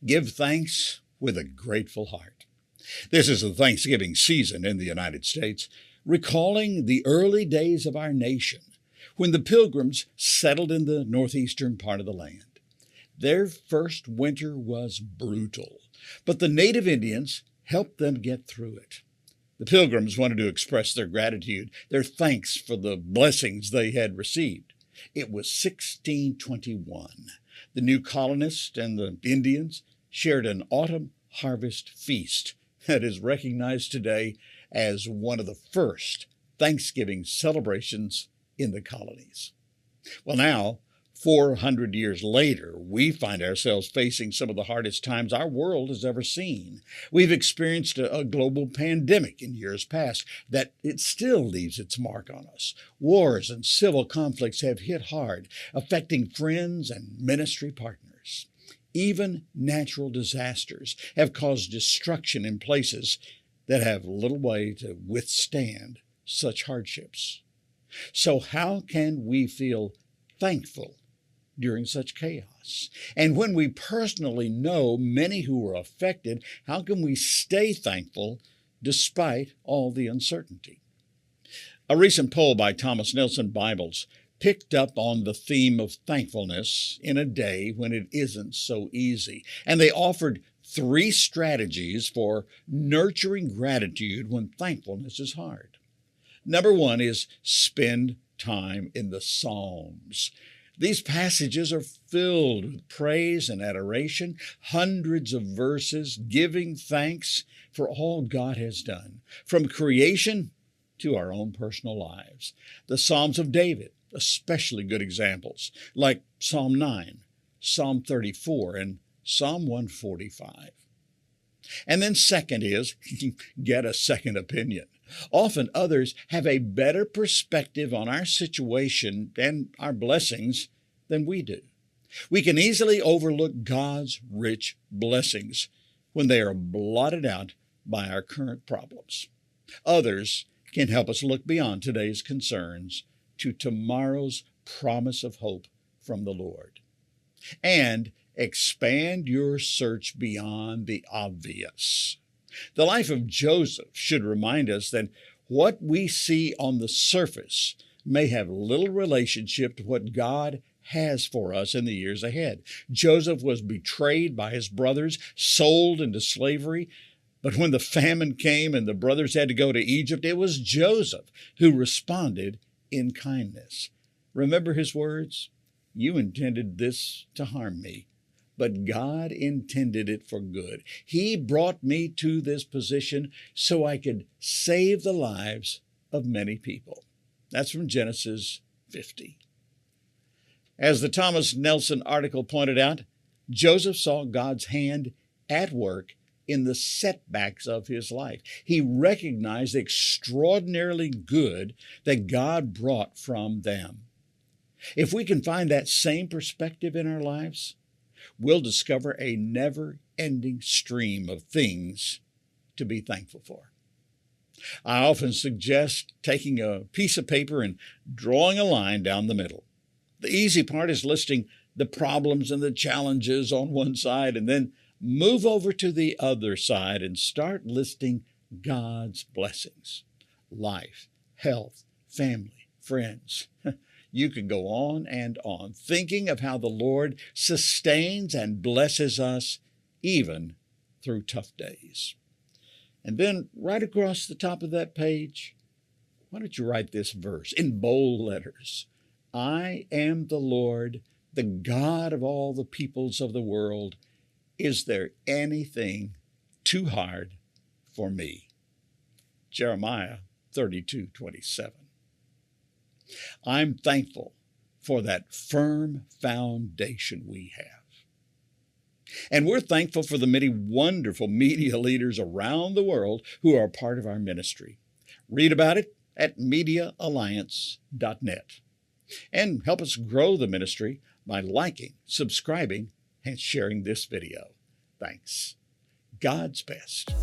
Give thanks with a grateful heart. This is the Thanksgiving season in the United States, recalling the early days of our nation when the Pilgrims settled in the northeastern part of the land. Their first winter was brutal, but the native Indians helped them get through it. The Pilgrims wanted to express their gratitude, their thanks for the blessings they had received. It was 1621. The new colonists and the Indians shared an autumn harvest feast that is recognized today as one of the first Thanksgiving celebrations in the colonies. Well, now, 400 years later, we find ourselves facing some of the hardest times our world has ever seen. We've experienced a global pandemic in years past that it still leaves its mark on us. Wars and civil conflicts have hit hard, affecting friends and ministry partners. Even natural disasters have caused destruction in places that have little way to withstand such hardships. So how can we feel thankful during such chaos? And when we personally know many who were affected, how can we stay thankful despite all the uncertainty? A recent poll by Thomas Nelson Bibles picked up on the theme of thankfulness in a day when it isn't so easy. And they offered 3 strategies for nurturing gratitude when thankfulness is hard. Number 1 is spend time in the Psalms. These passages are filled with praise and adoration, hundreds of verses giving thanks for all God has done, from creation to our own personal lives. The Psalms of David, especially good examples, like Psalm 9, Psalm 34, and Psalm 145. And then second is, get a second opinion. Often others have a better perspective on our situation and our blessings than we do. We can easily overlook God's rich blessings when they are blotted out by our current problems. Others can help us look beyond today's concerns to tomorrow's promise of hope from the Lord. And expand your search beyond the obvious. The life of Joseph should remind us that what we see on the surface may have little relationship to what God has for us in the years ahead. Joseph was betrayed by his brothers, sold into slavery. But when the famine came and the brothers had to go to Egypt, it was Joseph who responded in kindness. Remember his words? You intended this to harm me, but God intended it for good. He brought me to this position so I could save the lives of many people. That's from Genesis 50. As the Thomas Nelson article pointed out, Joseph saw God's hand at work in the setbacks of his life. He recognized the extraordinarily good that God brought from them. If we can find that same perspective in our lives, we'll discover a never-ending stream of things to be thankful for. I often suggest taking a piece of paper and drawing a line down the middle. The easy part is listing the problems and the challenges on one side, and then move over to the other side and start listing God's blessings. Life, health, family, friends. You can go on, thinking of how the Lord sustains and blesses us even through tough days. And then right across the top of that page, why don't you write this verse in bold letters? I am the Lord, the God of all the peoples of the world. Is there anything too hard for me? Jeremiah 32:27. I'm thankful for that firm foundation we have. And we're thankful for the many wonderful media leaders around the world who are part of our ministry. Read about it at mediaalliance.net. And help us grow the ministry by liking, subscribing, and sharing this video. Thanks. God's best.